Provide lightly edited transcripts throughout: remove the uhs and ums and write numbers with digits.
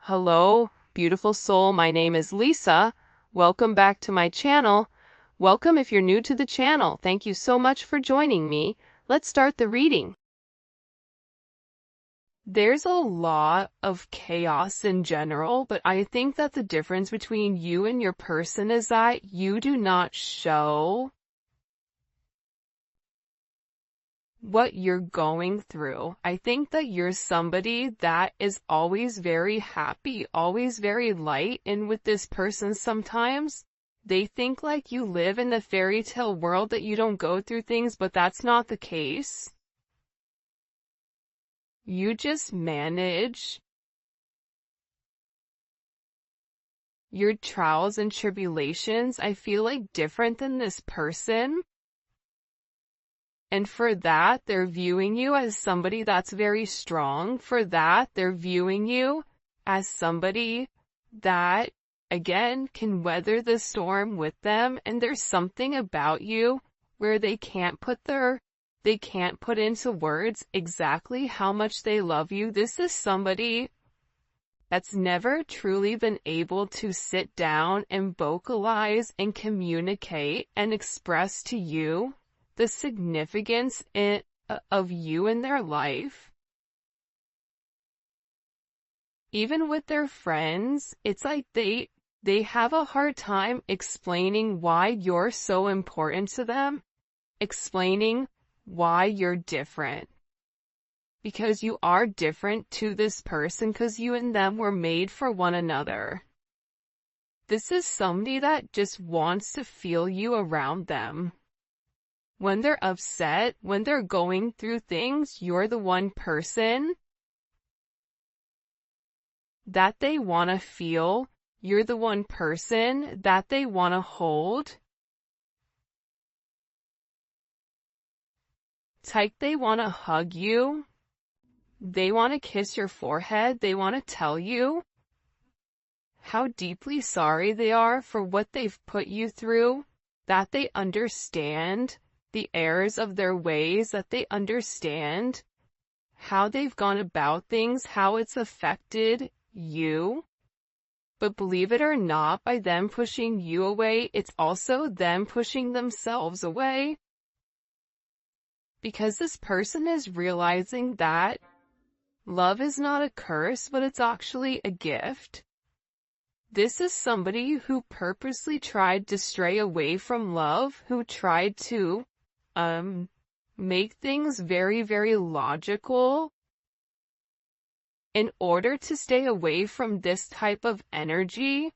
Hello, beautiful soul. My name is Lisa. Welcome back to my channel. Welcome if you're new to the channel. Thank you so much for joining me. Let's start the reading. There's a lot of chaos in general, but I think that the difference between you and your person is that you do not show what you're going through. I think that you're somebody that is always very happy, always very light, and with this person sometimes they think like you live in the fairy tale world, that you don't go through things, but that's not the case. You just manage your trials and tribulations, I feel like, different than this person. And for that, they're viewing you as somebody that's very strong. For that, they're viewing you as somebody that, again, can weather the storm with them. And there's something about you where they can't put into words exactly how much they love you. This is somebody that's never truly been able to sit down and vocalize and communicate and express to you the significance of you in their life. Even with their friends, it's like they have a hard time explaining why you're so important to them, explaining why you're different. Because you are different to this person, because you and them were made for one another. This is somebody that just wants to feel you around them. When they're upset, when they're going through things, you're the one person that they want to feel. You're the one person that they want to hold. It's like they want to hug you. They want to kiss your forehead. They want to tell you how deeply sorry they are for what they've put you through, that they understand the errors of their ways, that they understand how they've gone about things, how it's affected you. But believe it or not, by them pushing you away, it's also them pushing themselves away. Because this person is realizing that love is not a curse, but it's actually a gift. This is somebody who purposely tried to stray away from love, who tried to make things very, very logical in order to stay away from this type of energy.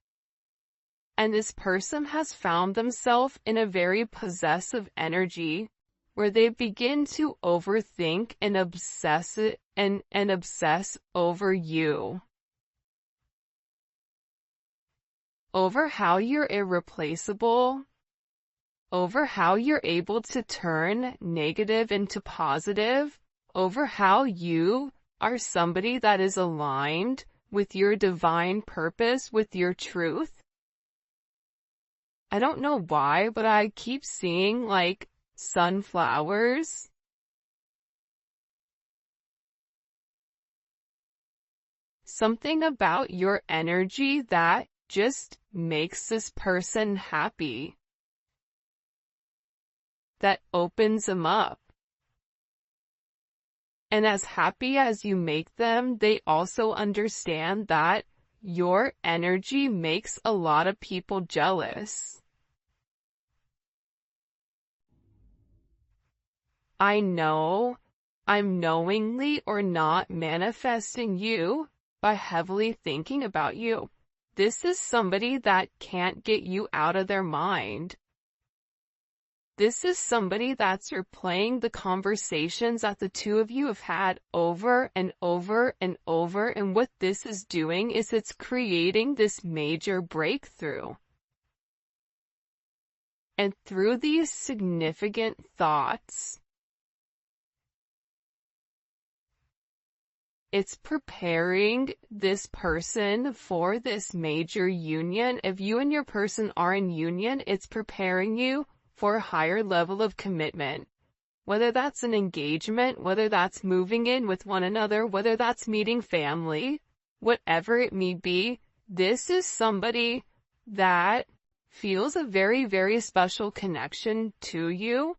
And this person has found themselves in a very possessive energy where they begin to overthink and obsess over you, over how you're irreplaceable, over how you're able to turn negative into positive, over how you are somebody that is aligned with your divine purpose, with your truth. I don't know why, but I keep seeing like sunflowers. Something about your energy that just makes this person happy, that opens them up. And as happy as you make them, they also understand that your energy makes a lot of people jealous. I know I'm knowingly or not manifesting you by heavily thinking about you. This is somebody that can't get you out of their mind. This is somebody that's replaying the conversations that the two of you have had over and over and over, and what this is doing is it's creating this major breakthrough. And through these significant thoughts, it's preparing this person for this major union. If you and your person are in union, it's preparing you for a higher level of commitment. Whether that's an engagement, whether that's moving in with one another, whether that's meeting family, whatever it may be, this is somebody that feels a very, very special connection to you.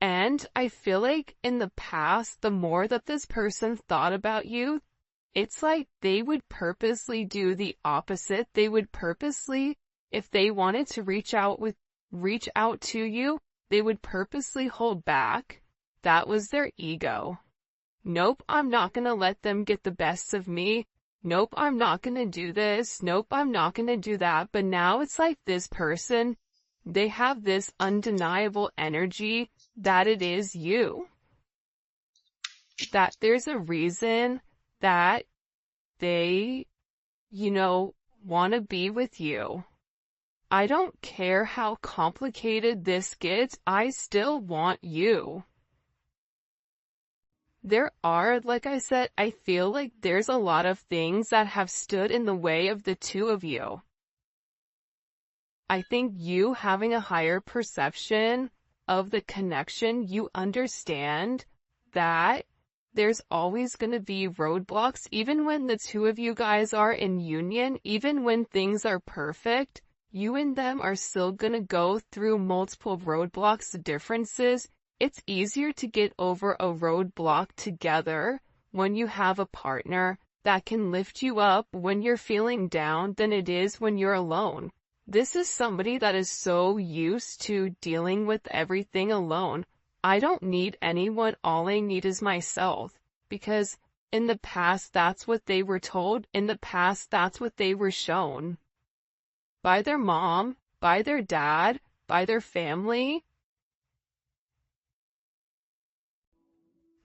And I feel like in the past, the more that this person thought about you, it's like they would purposely do the opposite. They would purposely, if they wanted to reach out to you, they would purposely hold back. That was their ego. Nope, I'm not gonna let them get the best of me. Nope, I'm not gonna do this. Nope, I'm not gonna do that. But now it's like this person, they have this undeniable energy that it is you. That there's a reason that they, want to be with you. I don't care how complicated this gets, I still want you. There are, like I said, I feel like there's a lot of things that have stood in the way of the two of you. I think you having a higher perception of the connection, you understand that there's always going to be roadblocks, even when the two of you guys are in union, even when things are perfect, you and them are still going to go through multiple roadblocks, differences. It's easier to get over a roadblock together when you have a partner that can lift you up when you're feeling down than it is when you're alone. This is somebody that is so used to dealing with everything alone. I don't need anyone, all I need is myself. Because in the past, that's what they were told. In the past, that's what they were shown. By their mom, by their dad, by their family.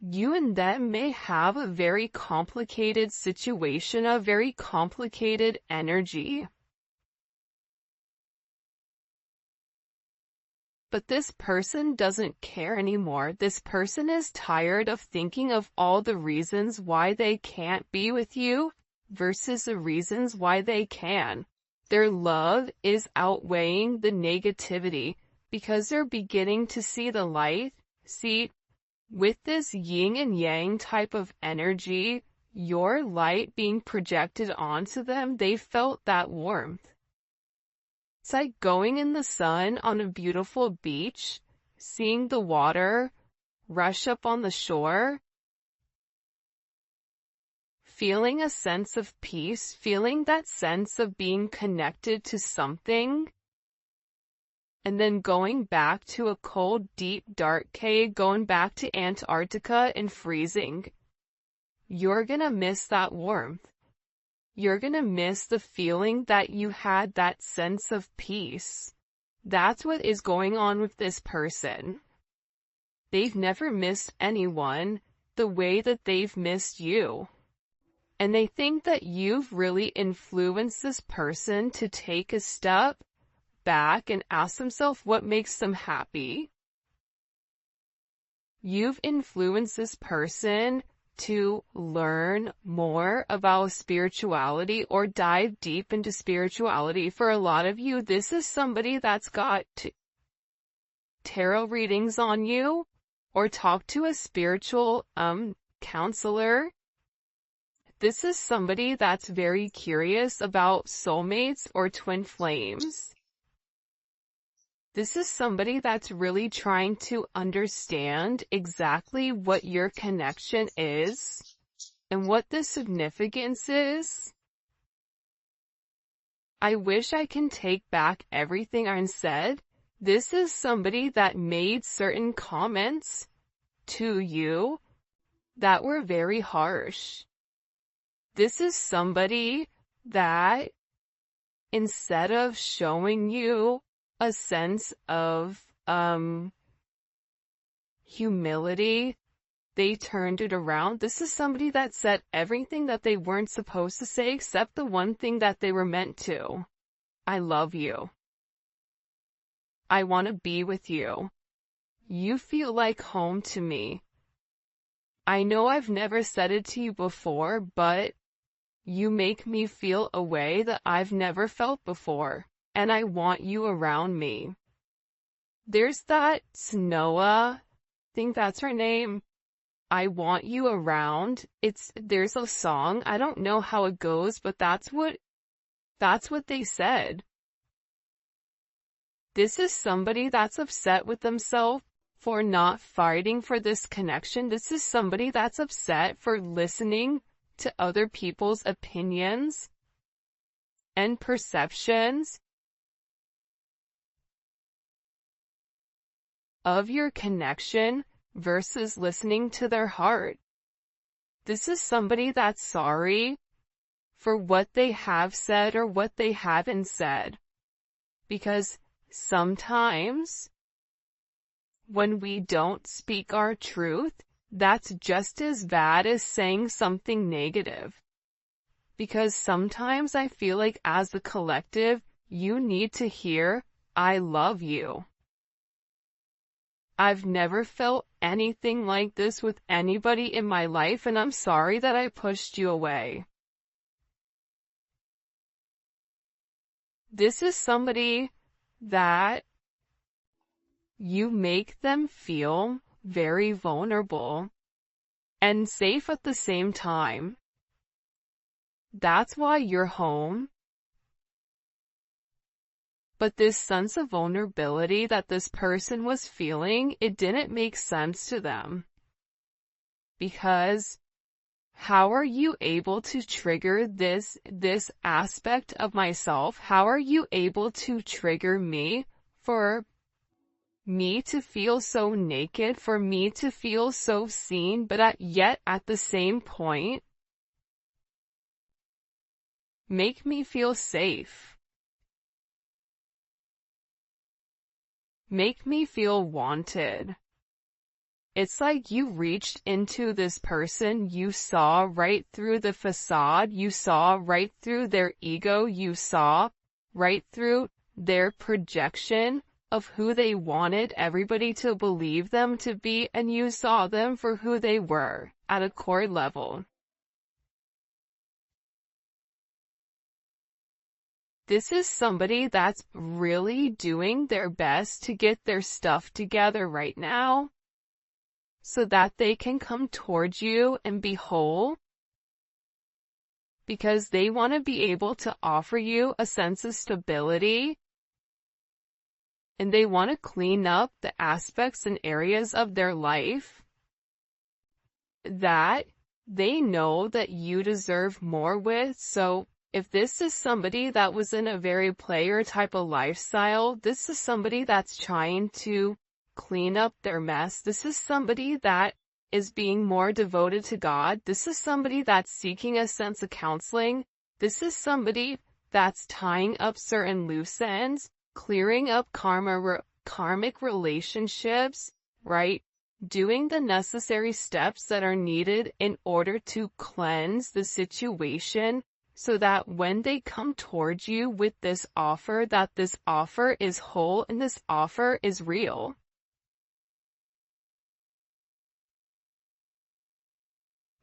You and them may have a very complicated situation, a very complicated energy. But this person doesn't care anymore. This person is tired of thinking of all the reasons why they can't be with you versus the reasons why they can. Their love is outweighing the negativity because they're beginning to see the light. See, with this yin and yang type of energy, your light being projected onto them, they felt that warmth. It's like going in the sun on a beautiful beach, seeing the water rush up on the shore, feeling a sense of peace, feeling that sense of being connected to something, and then going back to a cold, deep, dark cave, going back to Antarctica and freezing. You're gonna miss that warmth. You're gonna miss the feeling that you had, that sense of peace. That's what is going on with this person. They've never missed anyone the way that they've missed you. And they think that you've really influenced this person to take a step back and ask themselves what makes them happy. You've influenced this person to learn more about spirituality or dive deep into spirituality. For a lot of you, this is somebody that's got tarot readings on you or talk to a spiritual counselor. This is somebody that's very curious about soulmates or twin flames. This is somebody that's really trying to understand exactly what your connection is and what the significance is. I wish I can take back everything I said. This is somebody that made certain comments to you that were very harsh. This is somebody that, instead of showing you a sense of humility, they turned it around. This is somebody that said everything that they weren't supposed to say except the one thing that they were meant to. I love you. I want to be with you. You feel like home to me. I know I've never said it to you before, but you make me feel a way that I've never felt before. And I want you around me. There's that Snowa, I think that's her name. I want you around. There's a song, I don't know how it goes, but that's what they said. This is somebody that's upset with themselves for not fighting for this connection. This is somebody that's upset for listening to other people's opinions and perceptions of your connection versus listening to their heart. This is somebody that's sorry for what they have said or what they haven't said. Because sometimes when we don't speak our truth, that's just as bad as saying something negative. Because sometimes I feel like as a collective, you need to hear, I love you. I've never felt anything like this with anybody in my life, and I'm sorry that I pushed you away. This is somebody that you make them feel very vulnerable and safe at the same time. That's why you're home. But this sense of vulnerability that this person was feeling, it didn't make sense to them. Because how are you able to trigger this aspect of myself? How are you able to trigger me for me to feel so naked, for me to feel so seen, but yet at the same point, make me feel safe. Make me feel wanted. It's like you reached into this person, you saw right through the facade, you saw right through their ego, you saw right through their projection of who they wanted everybody to believe them to be, and you saw them for who they were at a core level. This is somebody that's really doing their best to get their stuff together right now so that they can come towards you and be whole, because they want to be able to offer you a sense of stability, and they want to clean up the aspects and areas of their life that they know that you deserve more with. So if this is somebody that was in a very player type of lifestyle, this is somebody that's trying to clean up their mess. This is somebody that is being more devoted to God. This is somebody that's seeking a sense of counseling. This is somebody that's tying up certain loose ends, clearing up karmic relationships, right? Doing the necessary steps that are needed in order to cleanse the situation, so that when they come towards you with this offer, that this offer is whole and this offer is real.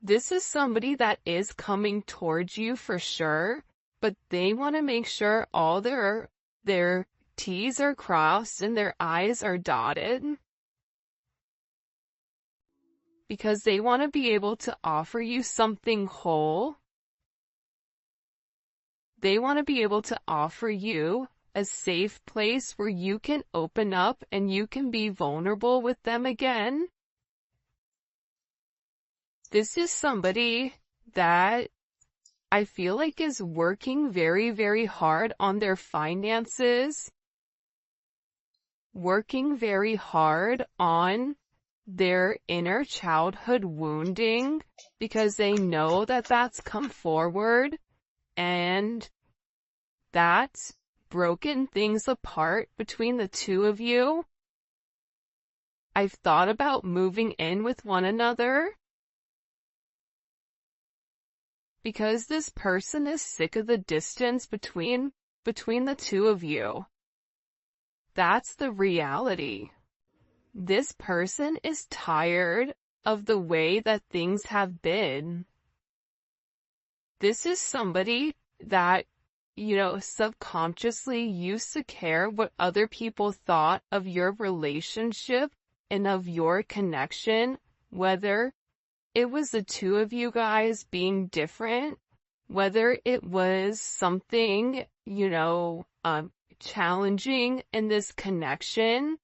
This is somebody that is coming towards you for sure, but they want to make sure all their T's are crossed and their I's are dotted, because they want to be able to offer you something whole. They want to be able to offer you a safe place where you can open up and you can be vulnerable with them again. This is somebody that I feel like is working very, very hard on their finances, working very hard on their inner childhood wounding, because they know that that's come forward and that's broken things apart between the two of you. I've thought about moving in with one another, because this person is sick of the distance between the two of you. That's the reality. This person is tired of the way that things have been. This is somebody that, subconsciously used to care what other people thought of your relationship and of your connection, whether it was the two of you guys being different, whether it was something, challenging in this connection,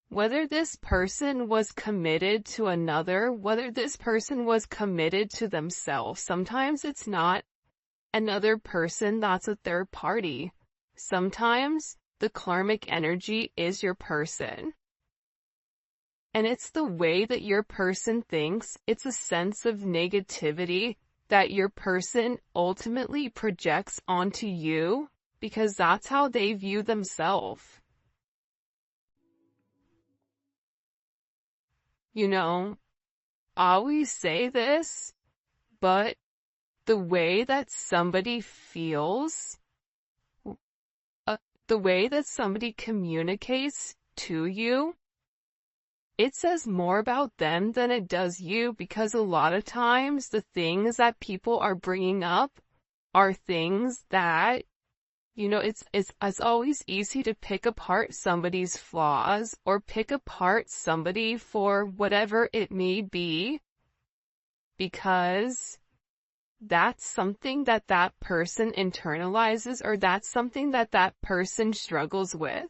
whether this person was committed to another, whether this person was committed to themselves. Sometimes it's not another person, that's a third party. Sometimes the karmic energy is your person. And it's the way that your person thinks, it's a sense of negativity that your person ultimately projects onto you, because that's how they view themselves. I always say this, but the way that somebody feels, the way that somebody communicates to you, it says more about them than it does you, because a lot of times the things that people are bringing up are things that, it's always easy to pick apart somebody's flaws or pick apart somebody for whatever it may be, because that's something that that person internalizes, or that's something that that person struggles with.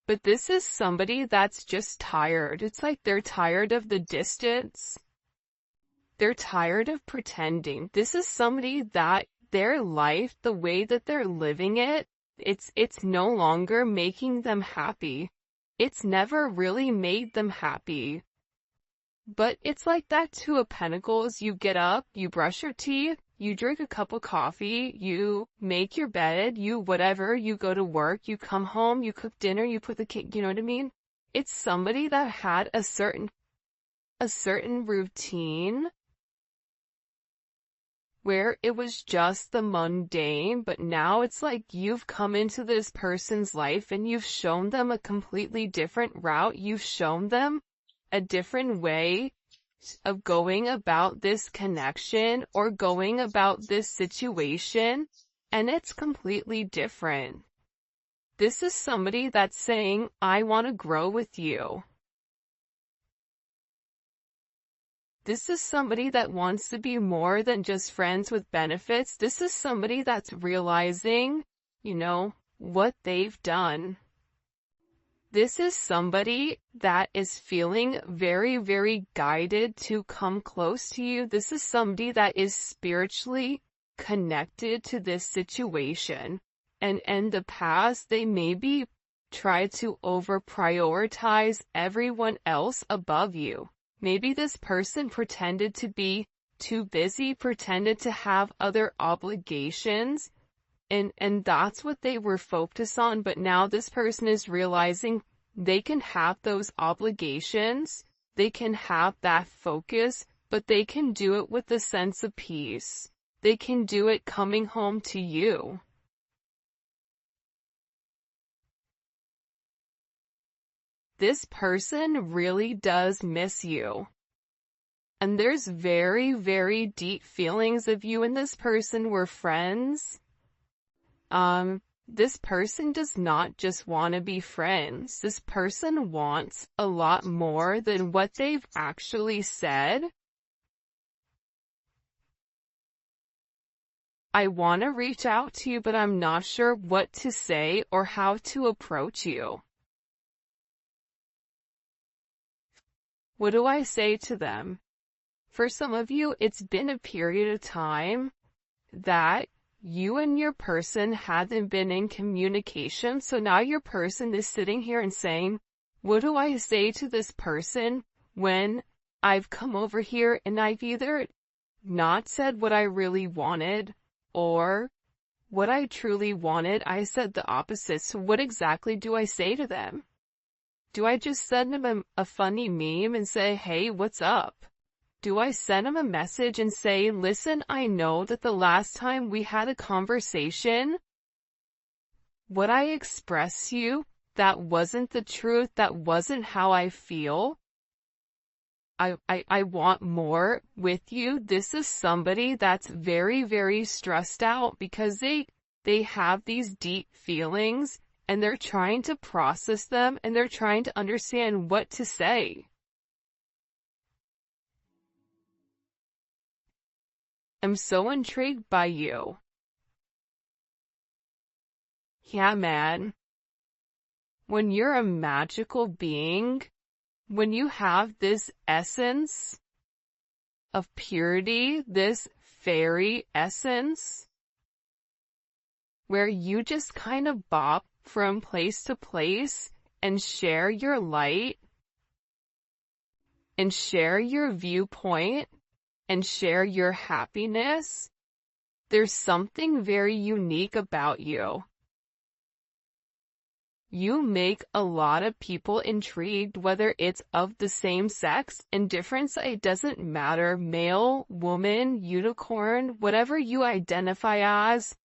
But this is somebody that's just tired. It's like they're tired of the distance. They're tired of pretending. This is somebody that their life, the way that they're living it, it's no longer making them happy. It's never really made them happy. But it's like that Two of Pentacles. You get up, you brush your teeth, you drink a cup of coffee, you make your bed, you whatever, you go to work, you come home, you cook dinner, you put the cake, you know what I mean? It's somebody that had a certain routine where it was just the mundane, but now it's like you've come into this person's life and you've shown them a completely different route. You've shown them a different way of going about this connection or going about this situation, and it's completely different. This is somebody that's saying, I want to grow with you. This is somebody that wants to be more than just friends with benefits. This is somebody that's realizing, what they've done. This is somebody that is feeling very, very guided to come close to you. This is somebody that is spiritually connected to this situation. And in the past, they maybe tried to over-prioritize everyone else above you. Maybe this person pretended to be too busy, pretended to have other obligations, and that's what they were focused on. But now this person is realizing they can have those obligations, they can have that focus, but they can do it with a sense of peace. They can do it coming home to you. This person really does miss you. And there's very, very deep feelings of you and this person were friends. This person does not just want to be friends. This person wants a lot more than what they've actually said. I want to reach out to you, but I'm not sure what to say or how to approach you. What do I say to them? For some of you, it's been a period of time that you and your person haven't been in communication, so now your person is sitting here and saying, what do I say to this person when I've come over here and I've either not said what I really wanted, or what I truly wanted, I said the opposite. So what exactly do I say to them? Do I just send them a funny meme and say, hey, what's up? Do I send them a message and say, listen, I know that the last time we had a conversation, what I expressed to you, that wasn't the truth, that wasn't how I feel. I want more with you. This is somebody that's very, very stressed out because they have these deep feelings and they're trying to process them and they're trying to understand what to say. I'm so intrigued by you. Yeah, man. When you're a magical being, when you have this essence of purity, this fairy essence, where you just kind of bop from place to place and share your light and share your viewpoint and share your happiness, there's something very unique about you. You make a lot of people intrigued, whether it's of the same sex, indifference, it doesn't matter, male, woman, unicorn, whatever you identify as,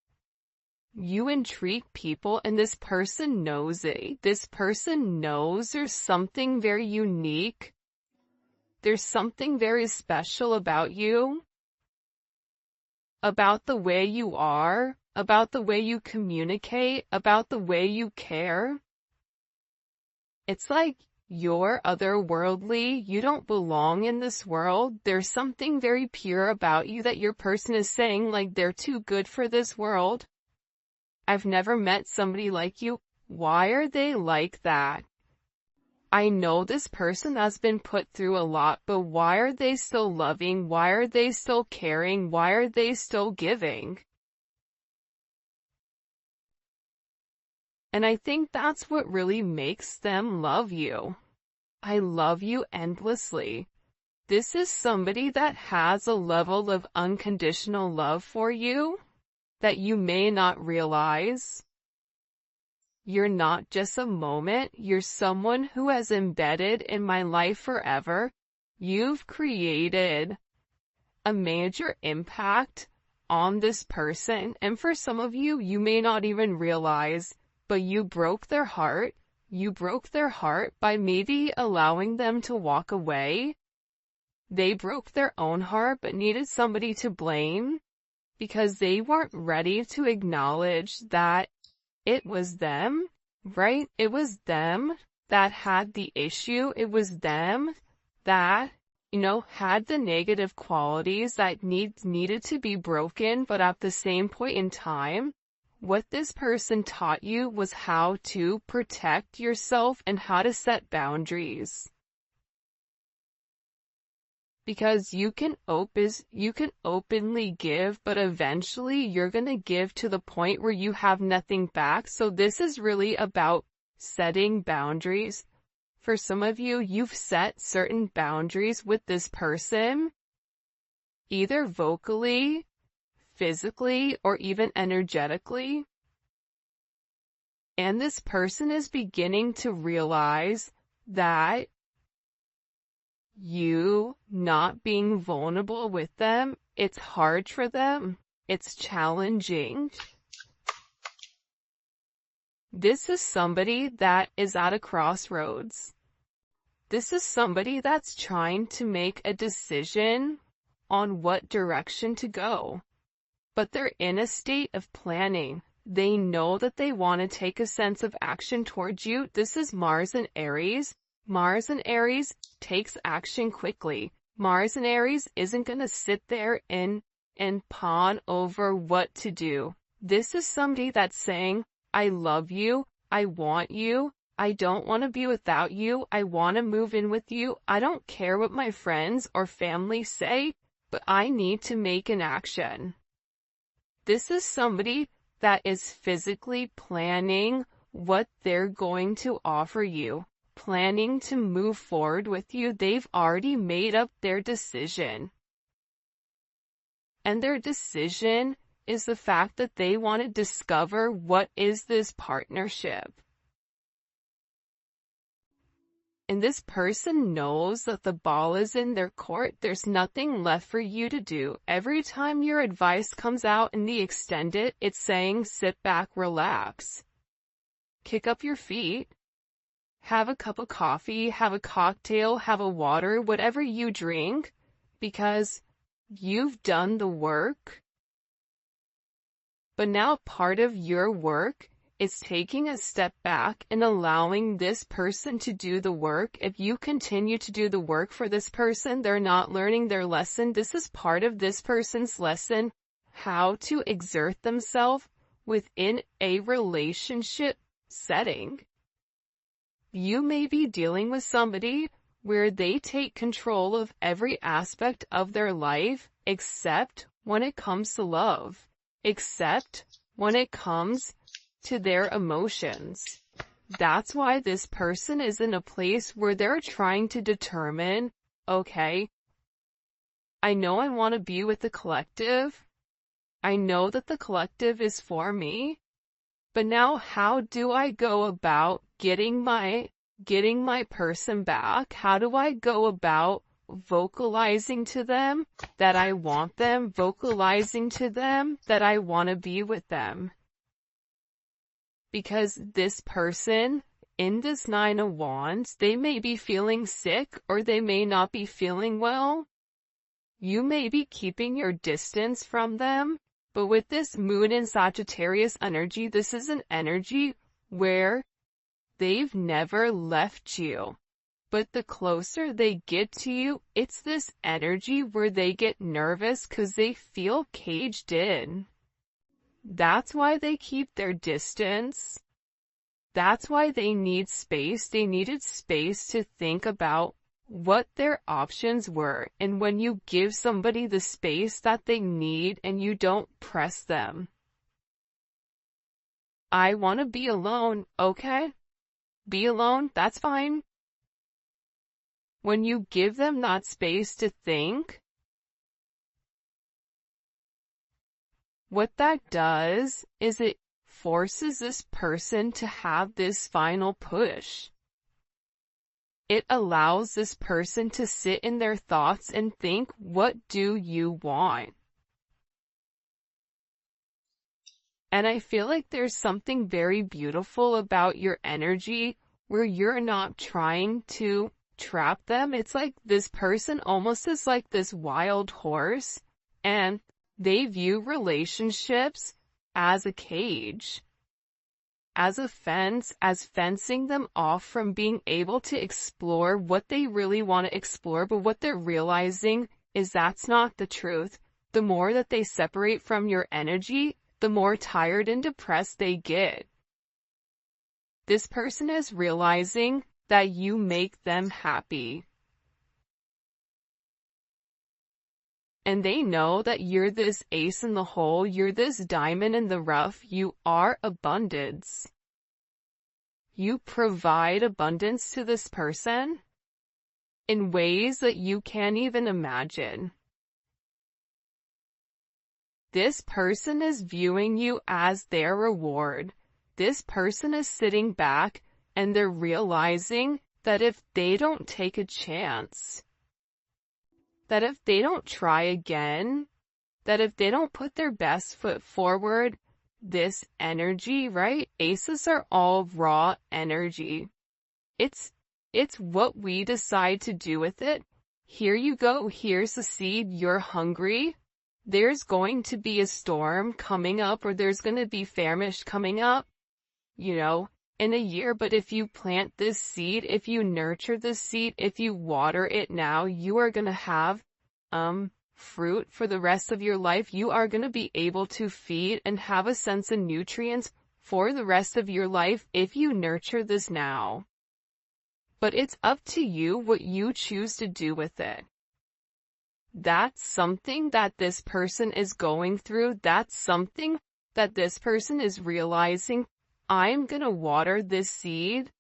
you intrigue people, and this person knows it. This person knows there's something very unique. There's something very special about you, about the way you are, about the way you communicate, about the way you care. It's like you're otherworldly. You don't belong in this world. There's something very pure about you that your person is saying, like, they're too good for this world. I've never met somebody like you. Why are they like that? I know this person has been put through a lot, but why are they still loving? Why are they still caring? Why are they still giving? And I think that's what really makes them love you. I love you endlessly. This is somebody that has a level of unconditional love for you that you may not realize. You're not just a moment, you're someone who has embedded in my life forever. You've created a major impact on this person, and for some of you, you may not even realize, but you broke their heart. You broke their heart by maybe allowing them to walk away. They broke their own heart but needed somebody to blame because they weren't ready to acknowledge that it was them, right? It was them that had the issue. It was them that, had the negative qualities that needed to be broken, but at the same point in time, what this person taught you was how to protect yourself and how to set boundaries. Because you can openly give, but eventually you're going to give to the point where you have nothing back. So this is really about setting boundaries. For some of you, you've set certain boundaries with this person, either vocally, physically, or even energetically. And this person is beginning to realize that you not being vulnerable with them, it's hard for them. It's challenging. This is somebody that is at a crossroads. This is somebody that's trying to make a decision on what direction to go. But they're in a state of planning. They know that they want to take a sense of action towards you. This is Mars and Aries. Mars and Aries takes action quickly. Mars and Aries isn't going to sit there and pawn over what to do. This is somebody that's saying, I love you, I want you, I don't want to be without you, I want to move in with you, I don't care what my friends or family say, but I need to make an action. This is somebody that is physically planning what they're going to offer you, planning to move forward with you. They've already made up their decision. And their decision is the fact that they want to discover what is this partnership. And this person knows that the ball is in their court. There's nothing left for you to do. Every time your advice comes out in the extended, it's saying sit back, relax, kick up your feet, have a cup of coffee, have a cocktail, have a water, whatever you drink, because you've done the work. But now part of your work is taking a step back and allowing this person to do the work. If you continue to do the work for this person, they're not learning their lesson. This is part of this person's lesson, how to exert themselves within a relationship setting. You may be dealing with somebody where they take control of every aspect of their life, except when it comes to love, except when it comes to their emotions. That's why this person is in a place where they're trying to determine, okay, I know I want to be with the collective. I know that the collective is for me, but now how do I go about getting my person back? How do I go about vocalizing to them that I want them, vocalizing to them that I want to be with them? Because this person in this Nine of Wands, they may be feeling sick or they may not be feeling well. You may be keeping your distance from them, but with this moon in Sagittarius energy, this is an energy where they've never left you. But the closer they get to you, it's this energy where they get nervous because they feel caged in. That's why they keep their distance. That's why they need space. They needed space to think about what their options were. And when you give somebody the space that they need and you don't press them, I want to be alone. Okay, be alone. That's fine. When you give them that space to think, what that does is it forces this person to have this final push. It allows this person to sit in their thoughts and think, what do you want? And I feel like there's something very beautiful about your energy where you're not trying to trap them. It's like this person almost is like this wild horse, and they view relationships as a cage, as a fence, as fencing them off from being able to explore what they really want to explore. But what they're realizing is that's not the truth. The more that they separate from your energy, the more tired and depressed they get. This person is realizing that you make them happy. And they know that you're this ace in the hole, you're this diamond in the rough, you are abundance. You provide abundance to this person in ways that you can't even imagine. This person is viewing you as their reward. This person is sitting back and they're realizing that if they don't take a chance, that if they don't try again, that if they don't put their best foot forward, this energy, right? Aces are all raw energy. It's what we decide to do with it. Here you go. Here's the seed. You're hungry. There's going to be a storm coming up, or there's going to be famish coming up, in a year. But if you plant this seed, if you nurture this seed, if you water it now, you are going to have fruit for the rest of your life. You are going to be able to feed and have a sense of nutrients for the rest of your life if you nurture this now. But it's up to you what you choose to do with it. That's something that this person is going through. That's something that this person is realizing. I'm going to water this seed,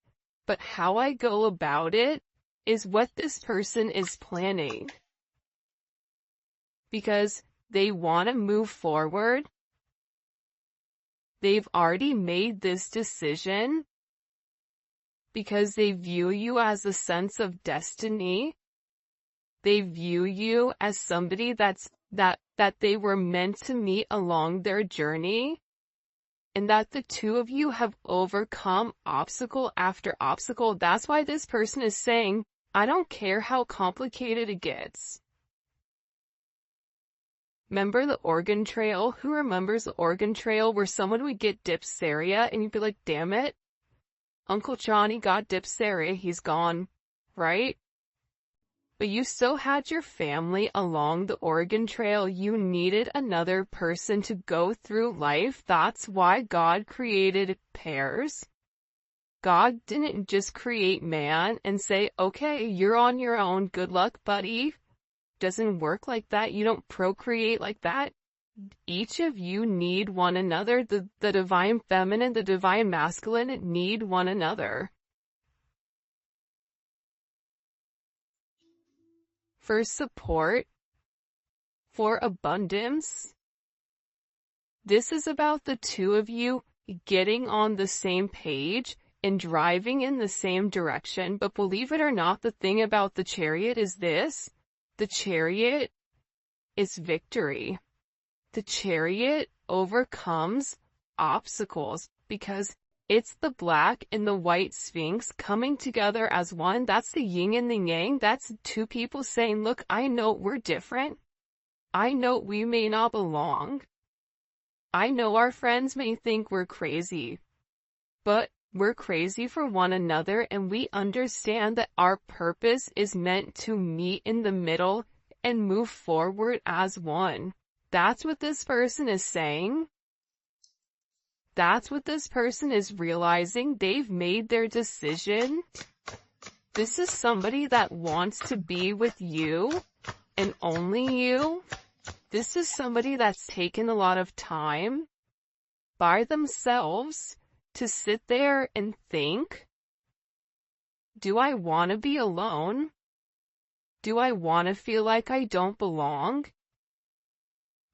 but how I go about it is what this person is planning. Because they want to move forward. They've already made this decision because they view you as a sense of destiny. They view you as somebody that they were meant to meet along their journey, and that the two of you have overcome obstacle after obstacle. That's why this person is saying, I don't care how complicated it gets. Remember the Oregon Trail? Who remembers the Oregon Trail where someone would get diphtheria and you'd be like, damn it, Uncle Johnny got diphtheria, he's gone, right? But you still had your family along the Oregon Trail. You needed another person to go through life. That's why God created pairs. God didn't just create man and say, okay, you're on your own, good luck, buddy. Doesn't work like that. You don't procreate like that. Each of you need one another. The divine feminine, the divine masculine need one another. For support, for abundance. This is about the two of you getting on the same page and driving in the same direction. But believe it or not, the thing about the Chariot is this. The Chariot is victory. The Chariot overcomes obstacles because it's the black and the white Sphinx coming together as one. That's the yin and the yang. That's two people saying, look, I know we're different. I know we may not belong. I know our friends may think we're crazy, but we're crazy for one another, and we understand that our purpose is meant to meet in the middle and move forward as one. That's what this person is saying. That's what this person is realizing. They've made their decision. This is somebody that wants to be with you and only you. This is somebody that's taken a lot of time by themselves to sit there and think, do I want to be alone? Do I want to feel like I don't belong?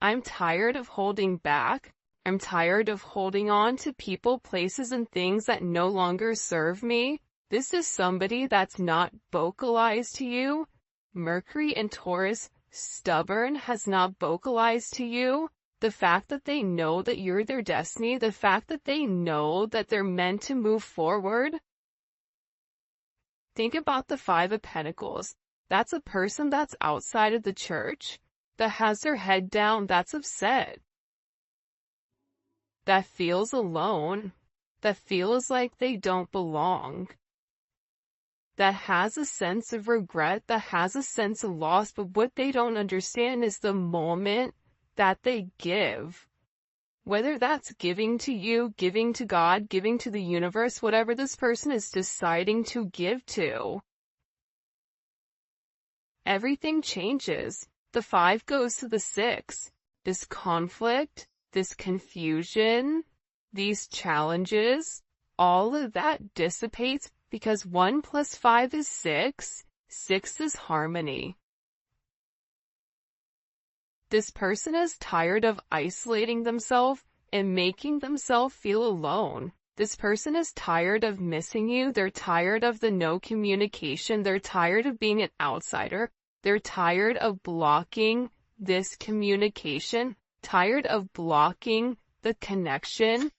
I'm tired of holding back. I'm tired of holding on to people, places, and things that no longer serve me. This is somebody that's not vocalized to you. Mercury and Taurus, stubborn, has not vocalized to you. The fact that they know that you're their destiny, the fact that they know that they're meant to move forward. Think about the Five of Pentacles. That's a person that's outside of the church, that has their head down, that's upset, that feels alone, that feels like they don't belong, that has a sense of regret, that has a sense of loss. But what they don't understand is the moment that they give, whether that's giving to you, giving to God, giving to the universe, whatever this person is deciding to give to, everything changes. The 5 goes to the 6. This conflict, this confusion, these challenges, all of that dissipates because 1 + 5 is 6. 6 is harmony. This person is tired of isolating themselves and making themselves feel alone. This person is tired of missing you. They're tired of the no communication. They're tired of being an outsider. They're tired of blocking this communication, tired of blocking the connection